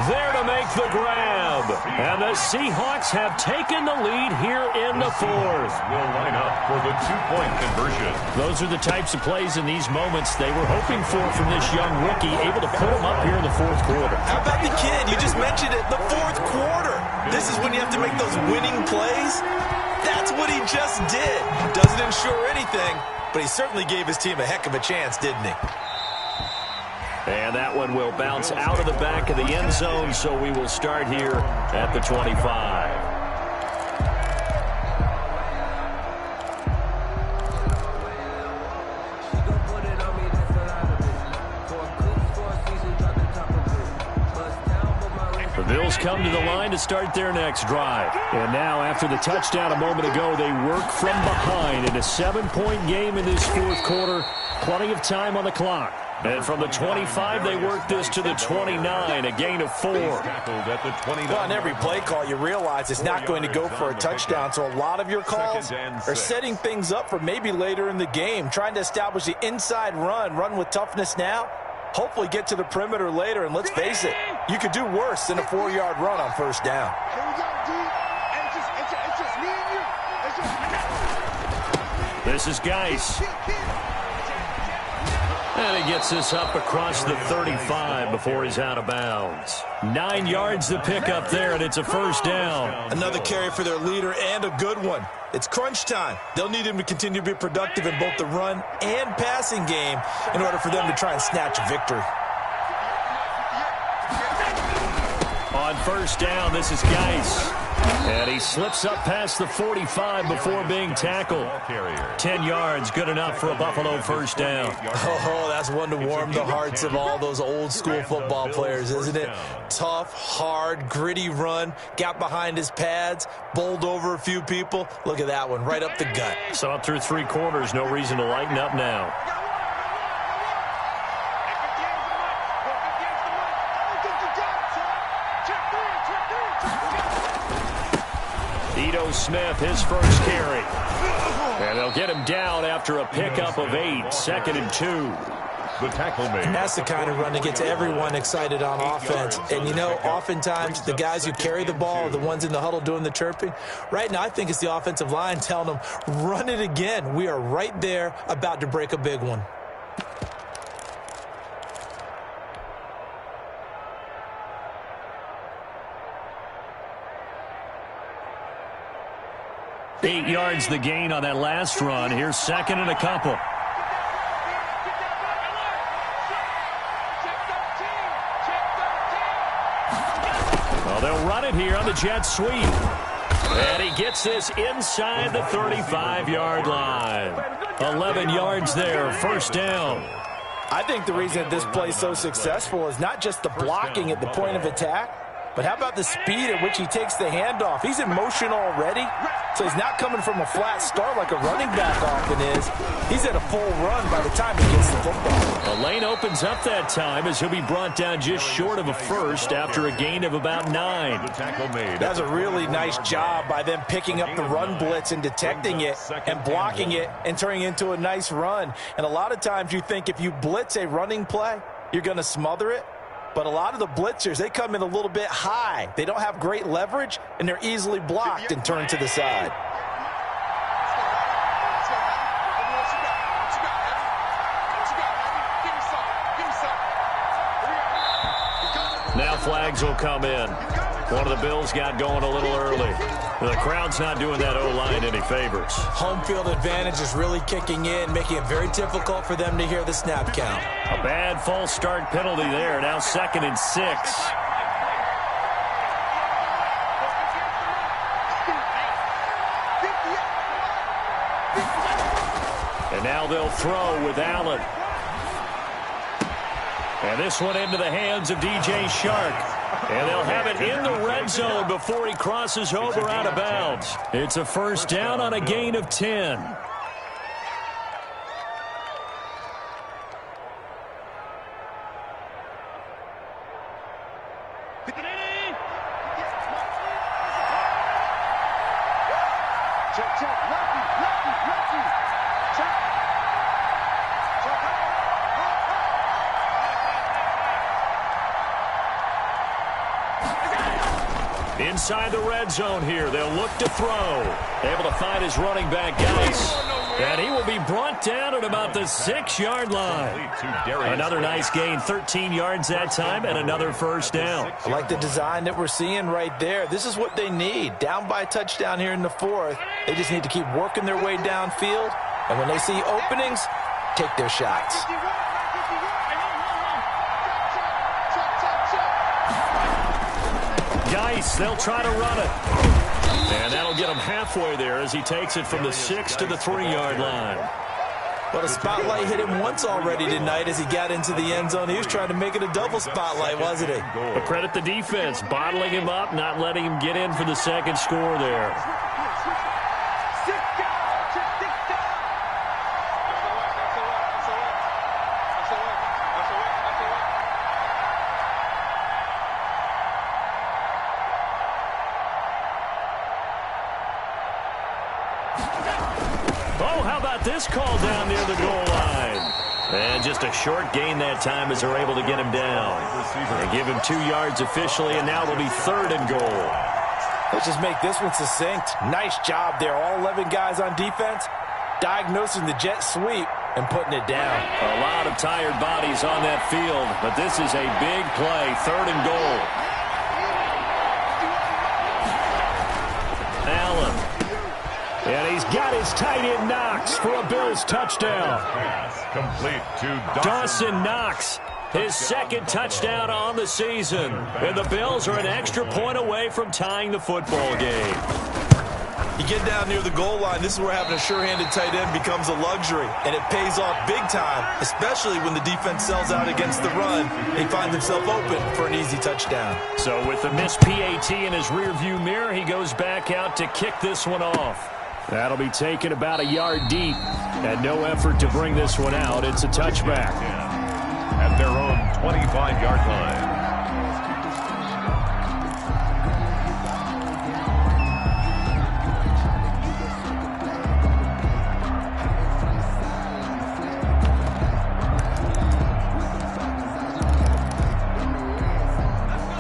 there to make the grab. And the Seahawks have taken the lead here in the 4th. Will line up for the 2-point conversion. Those are the types of plays in these moments they were hoping for from this young rookie, able to put him up here in the 4th quarter. How about the kid? You just mentioned it, the 4th quarter. This is when you have to make those winning plays. That's what he just did. Doesn't ensure anything, but he certainly gave his team a heck of a chance, didn't he? And that one will bounce out of the back of the end zone, so we will start here at the 25. The Bills come to the line to start their next drive. And now, after the touchdown a moment ago, they work from behind in a 7-point game in this 4th quarter. Plenty of time on the clock. And from the 25, they work this to the 29, a gain of 4. Well, on every play call, you realize it's not going to go for a touchdown, so a lot of your calls are setting things up for maybe later in the game, trying to establish the inside run with toughness now, hopefully get to the perimeter later, and let's face it, you could do worse than a 4-yard run on 1st down. Here we go, D. And it's just me and you. It's just This is Geis. And he gets this up across the 35 before he's out of bounds. 9 yards to pick up there, and it's a 1st down. Another carry for their leader, and a good one. It's crunch time. They'll need him to continue to be productive in both the run and passing game in order for them to try and snatch a victory. On 1st down, this is Geis. And he slips up past the 45 before being tackled. 10 yards, good enough for a Buffalo 1st down. Oh, that's one to warm the hearts of all those old school football players, isn't it? Tough, hard, gritty run, got behind his pads, bowled over a few people. Look at that one, right up the gut. So up through 3 quarters, no reason to lighten up now. Smith, his first carry. And they'll get him down after a pickup of 8, 2nd and 2. The tackle made. And that's the kind of run that gets everyone excited on offense. And, you know, oftentimes the guys who carry the ball are the ones in the huddle doing the chirping. Right now, I think it's the offensive line telling them, run it again. We are right there about to break a big one. Eight yards the gain on that last run. Here's 2nd and a couple. Well, they'll run it here on the jet sweep. And he gets this inside the 35-yard line. 11 yards there, 1st down. I think the reason that this play is so successful is not just the blocking at the point of attack, but how about the speed at which he takes the handoff? He's in motion already, so he's not coming from a flat start like a running back often is. He's at a full run by the time he gets the football. The lane opens up that time as he'll be brought down just short of a 1st after a gain of about 9. That's a really nice job by them picking up the run blitz and detecting it and blocking it and turning it into a nice run. And a lot of times you think if you blitz a running play, you're going to smother it. But a lot of the blitzers, they come in a little bit high. They don't have great leverage, and they're easily blocked and turned to the side. Now flags will come in. One of the Bills got going a little early. The crowd's not doing that O-line any favors. Home field advantage is really kicking in, making it very difficult for them to hear the snap count. A bad false start penalty there. Now 2nd and 6. And now they'll throw with Allen. And this one into the hands of DJ Shark. And they'll have it in the red zone before he crosses over out of bounds. It's a first down on a gain of 10. Inside the red zone here. They'll look to throw. Able to find his running back, Geis. And he will be brought down at about the 6-yard line. Another nice gain, 13 yards that time, and another first down. I like the design that we're seeing right there. This is what they need. Down by a touchdown here in the 4th. They just need to keep working their way downfield. And when they see openings, take their shots. Geis, they'll try to run it. And that'll get him halfway there as he takes it from the 6 to the 3-yard line. Well, the spotlight hit him once already tonight as he got into the end zone. He was trying to make it a double spotlight, wasn't he? But credit the defense, bottling him up, not letting him get in for the second score there. Oh, how about this call down near the goal line? And just a short gain that time as they're able to get him down. They give him 2 yards officially, and now it'll be 3rd and goal. Let's just make this one succinct. Nice job there. All 11 guys on defense diagnosing the jet sweep and putting it down. A lot of tired bodies on that field, but this is a big play, 3rd and goal. Allen. And he's got his tight end Knox for a Bills touchdown. Complete to Dawson Knox, his 2nd touchdown on the season. And the Bills are an extra point away from tying the football game. You get down near the goal line, this is where having a sure-handed tight end becomes a luxury. And it pays off big time, especially when the defense sells out against the run. He finds himself open for an easy touchdown. So with the missed PAT in his rearview mirror, he goes back out to kick this one off. That'll be taken about a yard deep, and no effort to bring this one out. It's a touchback. At their own 25-yard line.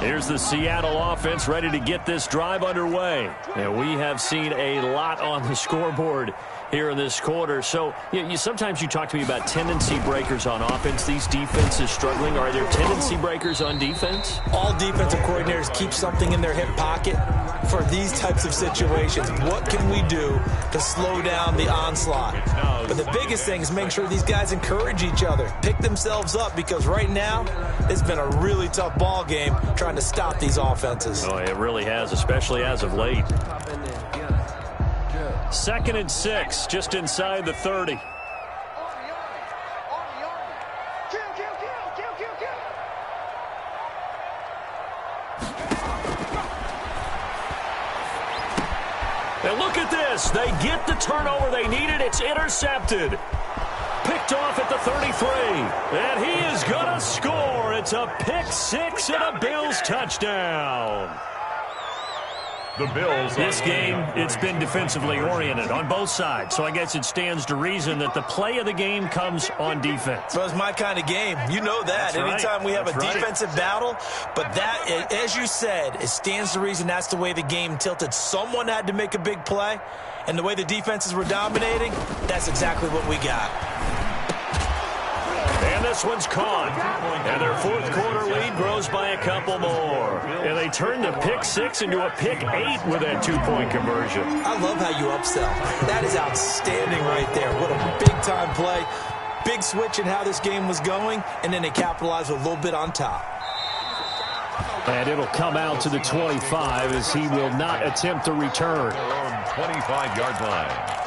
Here's the Seattle offense ready to get this drive underway. And we have seen a lot on the scoreboard here in this quarter. So sometimes you talk to me about tendency breakers on offense. These defenses struggling. Are there tendency breakers on defense? All defensive coordinators keep something in their hip pocket for these types of situations. What can we do to slow down the onslaught? But the biggest thing is make sure these guys encourage each other, pick themselves up, because right now it's been a really tough ball game trying to stop these offenses. Oh, it really has, especially as of late. 2nd and 6, just inside the 30. And look at this. They get the turnover they needed. It's intercepted. Picked off at the 33. And he is going to score. It's a pick 6 and a Bills touchdown. The Bills. This game, it's been defensively oriented on both sides. So I guess it stands to reason that the play of the game comes on defense. So it's my kind of game. You know that. That's anytime we have That's a right. defensive battle. But that, as you said, it stands to reason that's the way the game tilted. Someone had to make a big play. And the way the defenses were dominating, that's exactly what we got. And this one's caught. And their 4th quarter lead grows by a couple more. And they turn the pick 6 into a pick 8 with that 2-point conversion. I love how you upsell. That is outstanding right there. What a big-time play. Big switch in how this game was going, and then they capitalized with a little bit on top. And it'll come out to the 25 as he will not attempt to return. 25-yard line.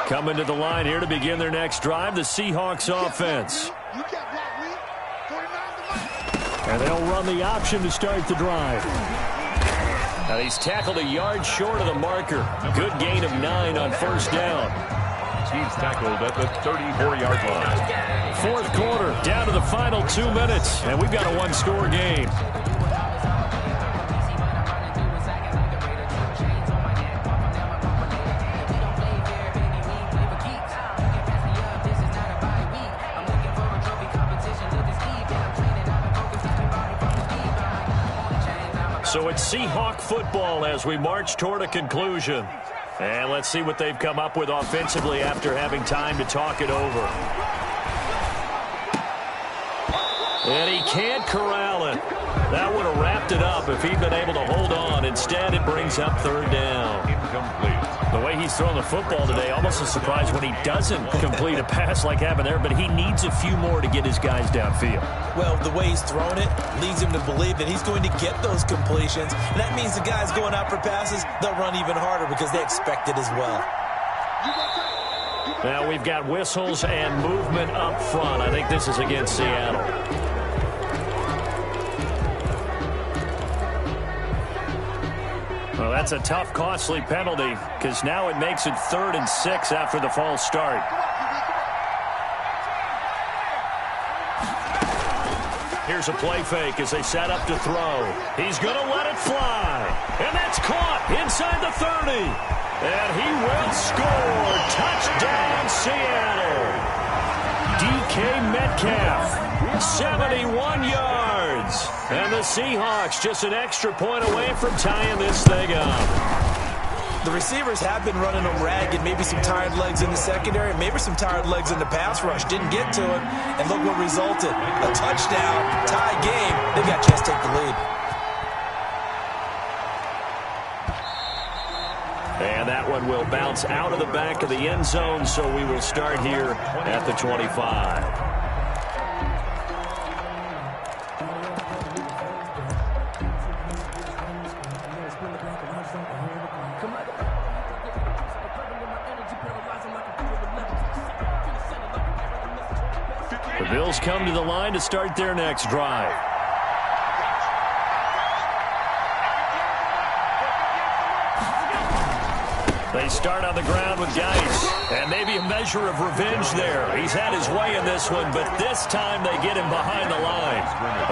Coming to the line here to begin their next drive, the Seahawks offense. And they'll run the option to start the drive. Now he's tackled a yard short of the marker. Good gain of 9 on first down. He's tackled at the 34-yard line. Fourth quarter, down to the final 2 minutes, and we've got a one-score game. So it's Seahawk football as we march toward a conclusion. And let's see what they've come up with offensively after having time to talk it over. And he can't corral it. That would have wrapped it up if he'd been able to hold on. Instead, it brings up third down. Incomplete. The way he's throwing the football today, almost a surprise when he doesn't complete a pass like happened there, but he needs a few more to get his guys downfield. Well, the way he's thrown it leads him to believe that he's going to get those completions. And that means the guys going out for passes, they'll run even harder because they expect it as well. Now we've got whistles and movement up front. I think this is against Seattle. Well, that's a tough, costly penalty because now it makes it 3rd and 6 after the false start. Here's a play fake as they set up to throw. He's going to let it fly. And that's caught inside the 30. And he will score. Touchdown, Seattle. DK Metcalf, 71 yards. And the Seahawks just an extra point away from tying this thing up. The receivers have been running them ragged, maybe some tired legs in the secondary, maybe some tired legs in the pass rush. Didn't get to it, and look what resulted. A touchdown, tie game. They've got a chance to take the lead. And that one will bounce out of the back of the end zone, so we will start here at the 25. The Bills come to the line to start their next drive. They start on the ground with Geis, and maybe a measure of revenge there. He's had his way in this one, but this time they get him behind the line.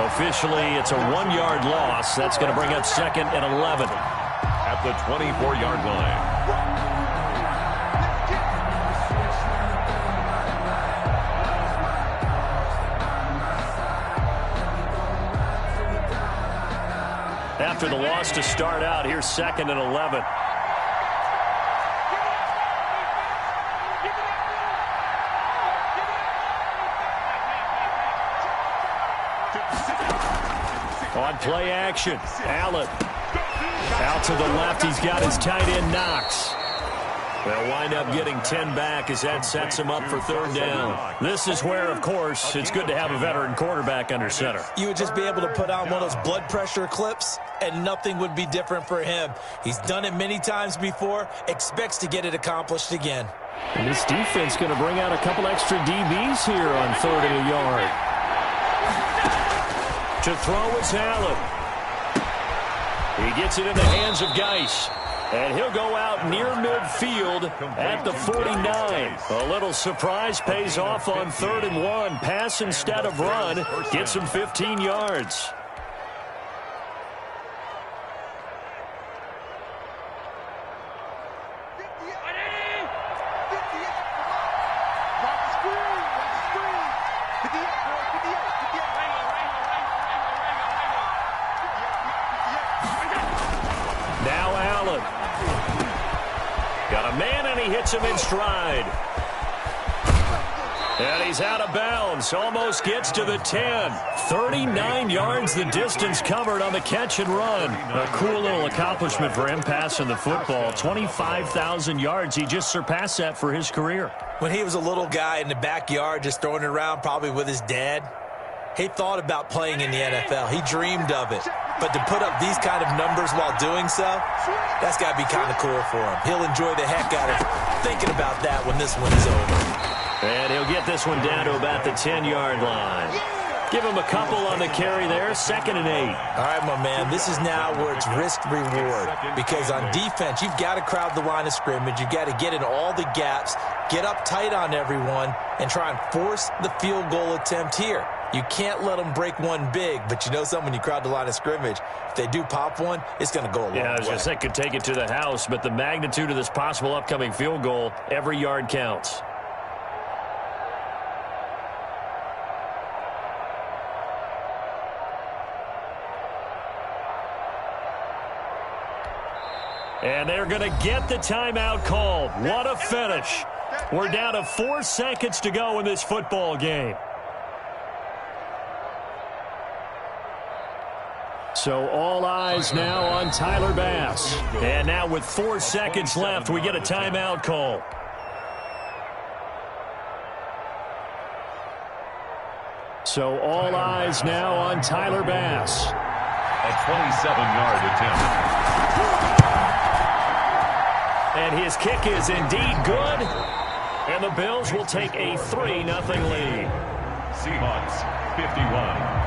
Officially, it's a 1-yard loss. That's going to bring up 2nd and 11. At the 24-yard line. After the loss to start out, here's 2nd and 11. On play action, Allen. Out to the left, he's got his tight end, Knox. They'll wind up getting 10 back as that sets him up for 3rd down. This is where, of course, it's good to have a veteran quarterback under center. You would just be able to put on one of those blood pressure clips, and nothing would be different for him. He's done it many times before, expects to get it accomplished again. And this defense going to bring out a couple extra DBs here on 3rd and a yard. To throw is Allen. He gets it in the hands of Geis. And he'll go out near midfield at the 49. A little surprise pays off on 3rd and 1. Pass instead of run. Gets him 15 yards. Got a man, and he hits him in stride. And he's out of bounds. Almost gets to the 10. 39 yards the distance covered on the catch and run. A cool little accomplishment for him passing the football. 25,000 yards. He just surpassed that for his career. When he was a little guy in the backyard just throwing it around probably with his dad, he thought about playing in the NFL. He dreamed of it. But to put up these kind of numbers while doing so, that's got to be kind of cool for him. He'll enjoy the heck out of thinking about that when this one is over. And he'll get this one down to about the 10-yard line. Give him a couple on the carry there, 2nd and 8. All right, my man, this is now where it's risk-reward. Because on defense, you've got to crowd the line of scrimmage. You've got to get in all the gaps, get up tight on everyone, and try and force the field goal attempt here. You can't let them break one big, but you know something, when you crowd the line of scrimmage, if they do pop one, it's going to go a long way. Yeah, I was going to say, could take it to the house, but the magnitude of this possible upcoming field goal, every yard counts. And they're going to get the timeout called. What a finish. We're down to 4 seconds to go in this football game. So all eyes now on Tyler Bass. And now with 4 seconds left, we get a timeout call. So all eyes now on Tyler Bass. A 27-yard attempt. And his kick is indeed good. And the Bills will take a 3-0 lead. Seahawks 51.